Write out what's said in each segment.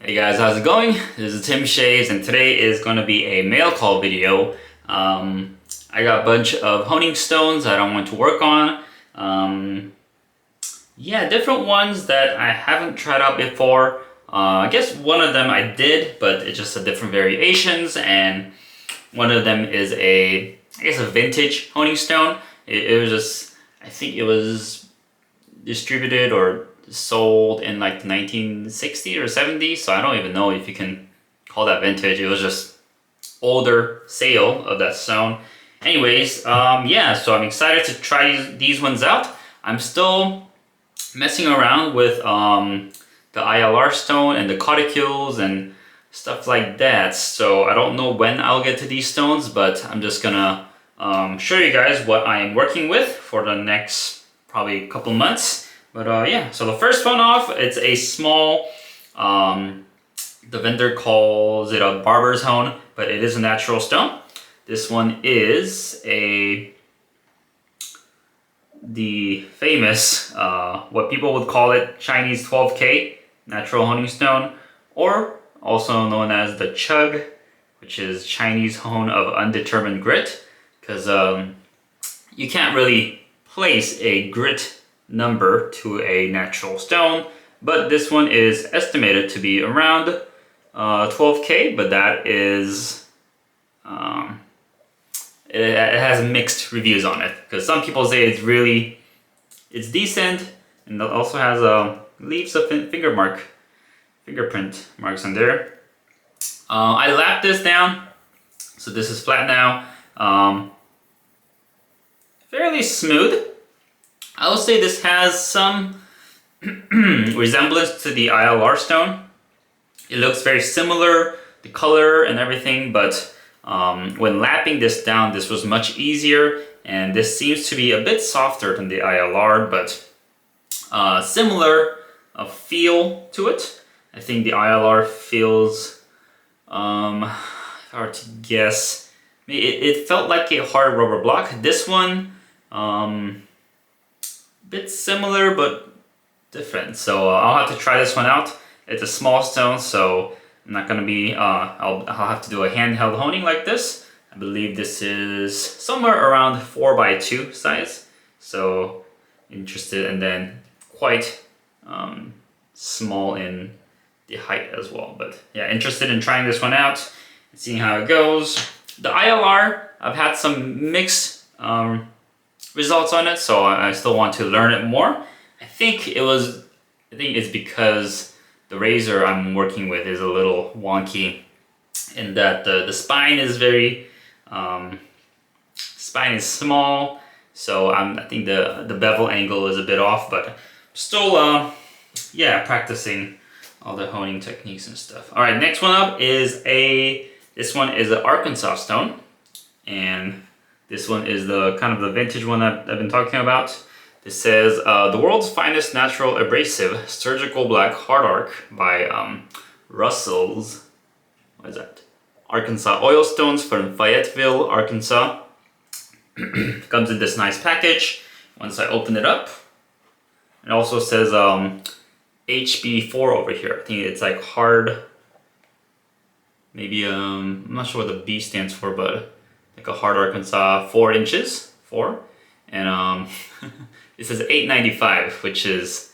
Hey guys, how's it going? This is Tim Shaves, and today is going to be a mail call video. I got a bunch of honing stones that I want to work on. Different ones that I haven't tried out before. I guess one of them I did, but it's just a different variations, and one of them is a vintage honing stone. It was just, I think it was distributed or sold in like the 1960s or 70s, so I don't even know if you can call that vintage. It was just older sale of that stone. Anyways, so I'm excited to try these ones out. I'm still messing around with the ILR stone and the cuticules and stuff like that, so I don't know when I'll get to these stones, but I'm just gonna show you guys what I am working with for the next probably couple months. But so the first one off, it's a small, the vendor calls it a Barber's hone, but it is a natural stone. This one is the famous, what people would call it, Chinese 12k natural honing stone, or also known as the chug, which is Chinese hone of undetermined grit, because you can't really place a grit number to a natural stone, but this one is estimated to be around 12k, but that is it has mixed reviews on it, because some people say it's decent, and it also has leaves of fingerprint marks on there. I lapped this down, so this is flat now. Fairly smooth. I will say this has some resemblance to the ILR stone. It looks very similar, the color and everything, but when lapping this down, this was much easier, and this seems to be a bit softer than the ILR, but similar feel to it. I think the ILR feels hard to guess. It felt like a hard rubber block. This one, bit similar but different, so I'll have to try this one out. It's a small stone, so I'm not gonna be I'll have to do a handheld honing like this. I believe this is somewhere around 4x2 size, so interested, and then quite small in the height as well. But yeah, interested in trying this one out and seeing how it goes. The ILR, I've had some mixed results on it, so I still want to learn it more. I think it's because the razor I'm working with is a little wonky, in that the spine is spine is small, so I think the bevel angle is a bit off, but still practicing all the honing techniques and stuff. All right, next one up is this one is an Arkansas stone, and this one is the kind of the vintage one I've been talking about. This says the world's finest natural abrasive surgical black hard arc by Russell's, what is that? Arkansas oil stones from Fayetteville, Arkansas. Comes in this nice package. Once I open it up, it also says HB4 over here. I think it's like hard. Maybe I'm not sure what the B stands for, but like a hard Arkansas 4 inches, and it says $8.95, which is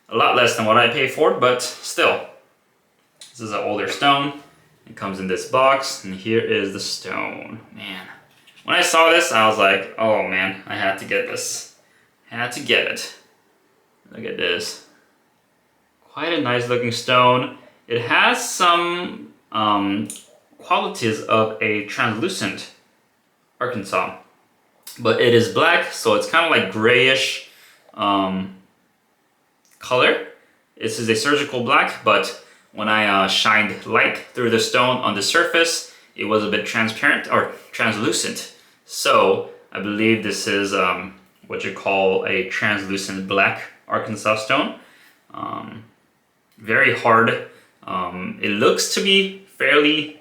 a lot less than what I pay for, but still, this is an older stone. It comes in this box, and here is the stone. Man, when I saw this, I was like, oh man, I had to get this. Had to get it. Look at this. Quite a nice looking stone. It has some qualities of a translucent Arkansas, but it is black, so it's kind of like grayish color. This is a surgical black, but when I shined light through the stone on the surface, it was a bit transparent or translucent. So I believe this is what you call a translucent black Arkansas stone. Very hard. It looks to be fairly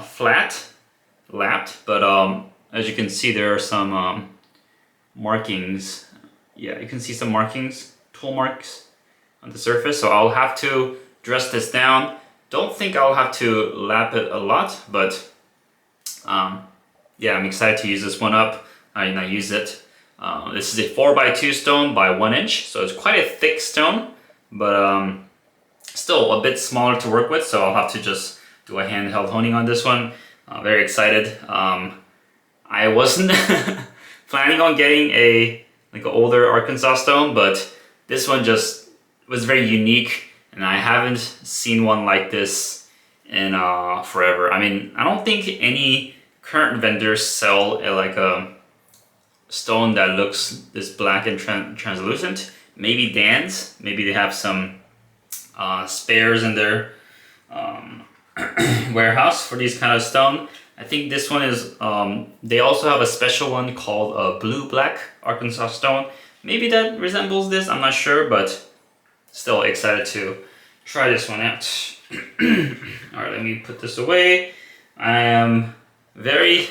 flat, lapped, but as you can see, there are some markings. Yeah, you can see some markings, tool marks on the surface. So I'll have to dress this down don't think I'll have to lap it a lot, but yeah, I'm excited to use this one up. I use it. This is a 4x2 stone by 1 inch, so it's quite a thick stone, but still a bit smaller to work with, so I'll have to just do a handheld honing on this one. Very excited. I wasn't planning on getting an older Arkansas stone, but this one just was very unique, and I haven't seen one like this in forever. I mean, I don't think any current vendors sell a stone that looks this black and translucent. Maybe Dan's, maybe they have some spares in their warehouse for these kind of stone. I think this one is, they also have a special one called a blue-black Arkansas stone. Maybe that resembles this, I'm not sure, but still excited to try this one out. Alright, let me put this away. I am very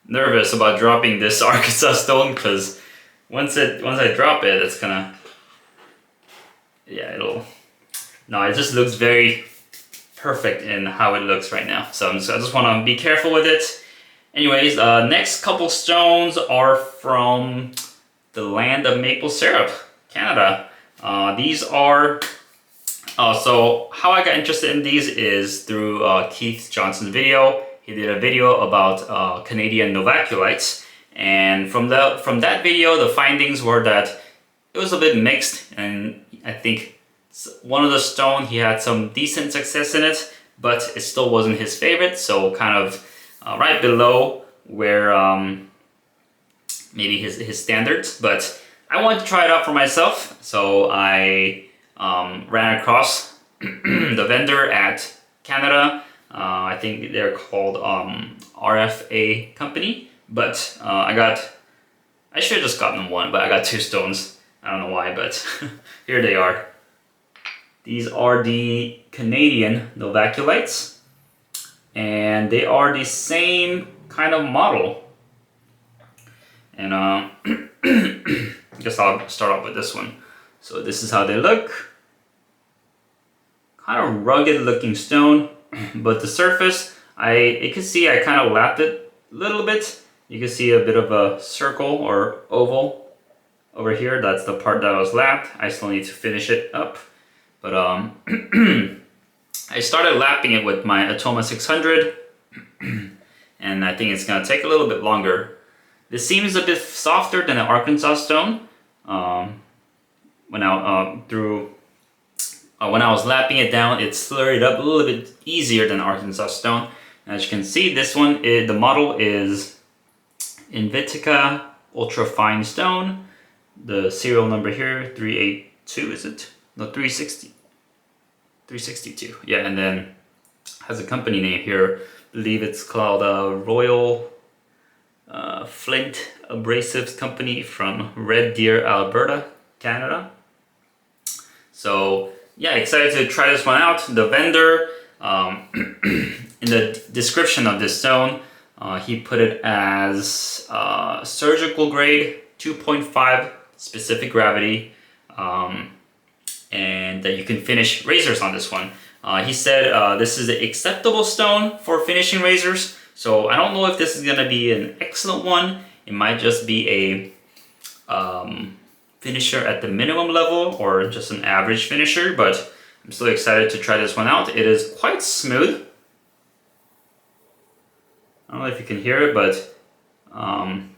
nervous about dropping this Arkansas stone, because once I drop it, it's gonna, yeah, it just looks very perfect in how it looks right now. So I just want to be careful with it. Anyways, next couple stones are from the land of maple syrup, Canada. These are, so how I got interested in these is through Keith Johnson's video. He did a video about Canadian Novaculites, and from that video, the findings were that it was a bit mixed, and I think one of the stone, he had some decent success in it, but it still wasn't his favorite, so kind of right below where maybe his standards. But I wanted to try it out for myself, so I ran across the vendor at Canada. I think they're called RFA Company, but I should have just gotten one, but I got 2 stones. I don't know why, but here they are. These are the Canadian Novaculites, and they are the same kind of model. And I guess I'll start off with this one. So this is how they look. Kind of rugged looking stone, but the surface, you can see I kind of lapped it a little bit. You can see a bit of a circle or oval over here. That's the part that was lapped. I still need to finish it up. But I started lapping it with my Atoma 600, and I think it's gonna take a little bit longer. This seems a bit softer than an Arkansas stone. When I was lapping it down, it slurred up a little bit easier than Arkansas stone. And as you can see, this one, the model is Invitica Ultra Fine Stone. The serial number here, 382, is it? No, 362. Yeah, and then has a company name here. I believe it's called Royal Flint Abrasives Company from Red Deer, Alberta, Canada. So yeah, excited to try this one out. The vendor, in the description of this stone, he put it as surgical grade, 2.5 specific gravity, and that you can finish razors on this one. He said this is an acceptable stone for finishing razors, so I don't know if this is going to be an excellent one. It might just be a finisher at the minimum level or just an average finisher, but I'm still excited to try this one out. It is quite smooth. I don't know if you can hear it, but kind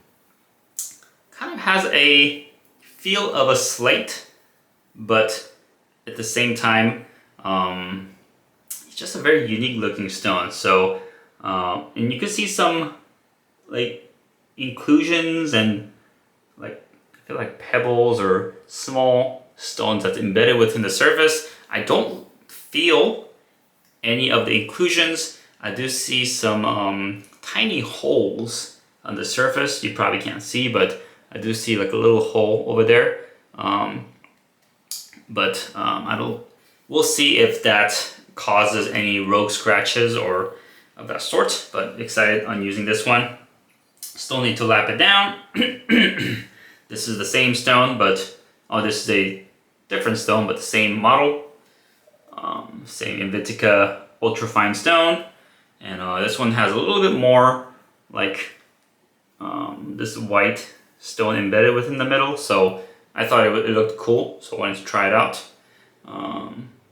of has a feel of a slate, but at the same time, it's just a very unique looking stone. So, and you can see some like inclusions and like, I feel like pebbles or small stones that's embedded within the surface. I don't feel any of the inclusions. I do see some tiny holes on the surface. You probably can't see, but I do see like a little hole over there. We'll see if that causes any rogue scratches or of that sort, but excited on using this one. Still need to lap it down. This is the same stone, but this is a different stone, but the same model. Same Invitica ultra fine stone, and this one has a little bit more like this white stone embedded within the middle. So I thought it looked cool, so I wanted to try it out.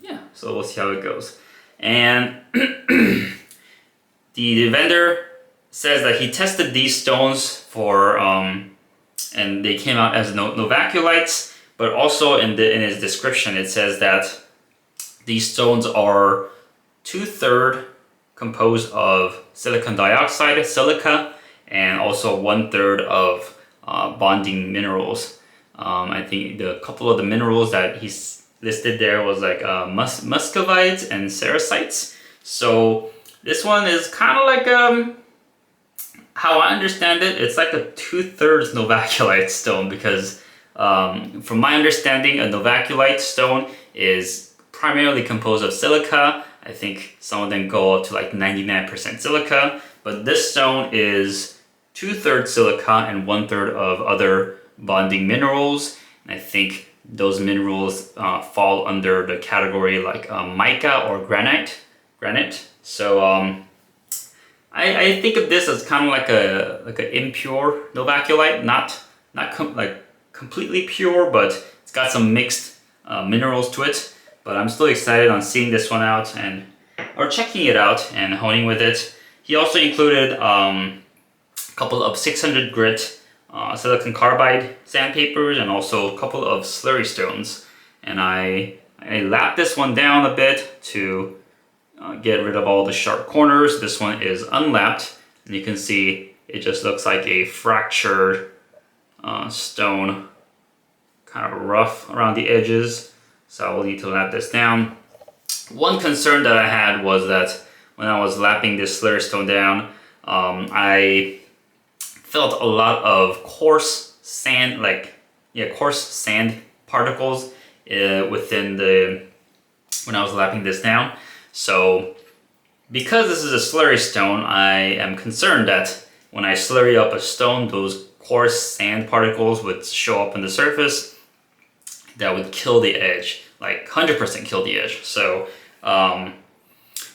Yeah, so we'll see how it goes. And the vendor says that he tested these stones for and they came out as Novaculites, but also in his description it says that these stones are 2/3 composed of silicon dioxide, silica, and also 1/3 of bonding minerals. I think the couple of the minerals that he's listed there was like muscovites and cericites. So this one is kind of like how I understand it, it's like a 2/3 novaculite stone, because from my understanding, a novaculite stone is primarily composed of silica. I think some of them go up to like 99% silica, but this stone is 2/3 silica and 1/3 of other bonding minerals. And I think those minerals fall under the category like mica or granite. So I think of this as kind of like an impure novaculite, not like completely pure, but it's got some mixed minerals to it. But I'm still excited on seeing this one out or checking it out and honing with it. He also included a couple of 600 grit silicon carbide sandpapers and also a couple of slurry stones. And I lapped this one down a bit to get rid of all the sharp corners. This one is unlapped, and you can see it just looks like a fractured stone, kind of rough around the edges. So I will need to lap this down. One concern that I had was that when I was lapping this slurry stone down, I felt a lot of coarse sand particles when I was lapping this down. So because this is a slurry stone, I am concerned that when I slurry up a stone, those coarse sand particles would show up on the surface that would kill the edge, like 100% kill the edge. So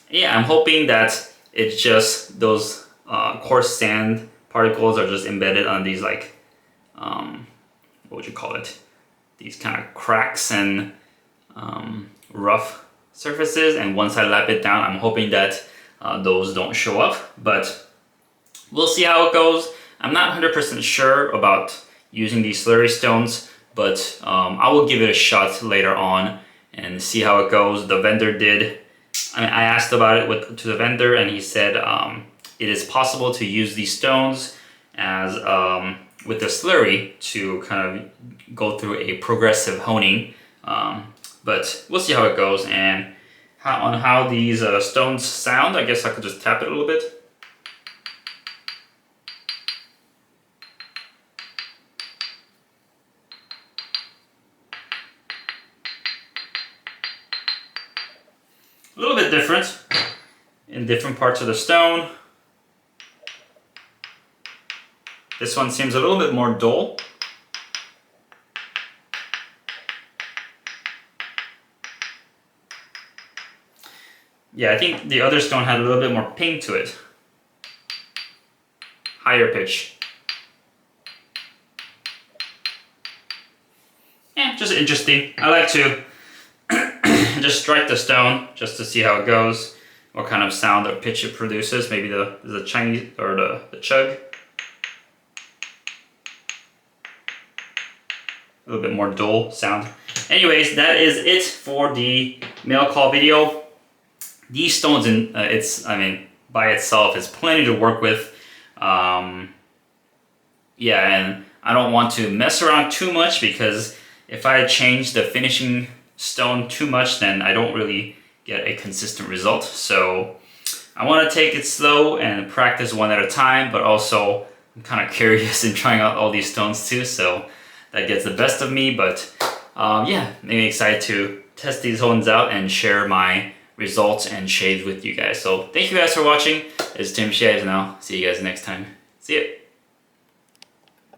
yeah, I'm hoping that it's just those coarse sand particles are just embedded on these like, what would you call it? These kind of cracks and rough surfaces. And once I lap it down, I'm hoping that those don't show up, but we'll see how it goes. I'm not 100% sure about using these slurry stones, but I will give it a shot later on and see how it goes. The vendor did, I asked about it to the vendor, and he said it is possible to use these stones as with the slurry to kind of go through a progressive honing. But we'll see how it goes, and how these stones sound. I guess I could just tap it a little bit. A little bit different in different parts of the stone. This one seems a little bit more dull. Yeah, I think the other stone had a little bit more ping to it. Higher pitch. Yeah, just interesting. I like to just strike the stone just to see how it goes, what kind of sound or pitch it produces. Maybe the Chinese or the chug. A little bit more dull sound. Anyways, that is it for the mail call video. These stones, by itself, is plenty to work with. Yeah, and I don't want to mess around too much, because if I change the finishing stone too much, then I don't really get a consistent result. So I want to take it slow and practice one at a time, but also I'm kind of curious in trying out all these stones too, so that gets the best of me. But yeah, maybe excited to test these ones out and share my results and shades with you guys. So thank you guys for watching. It's Tim Shaves, and I'll see you guys next time. See ya.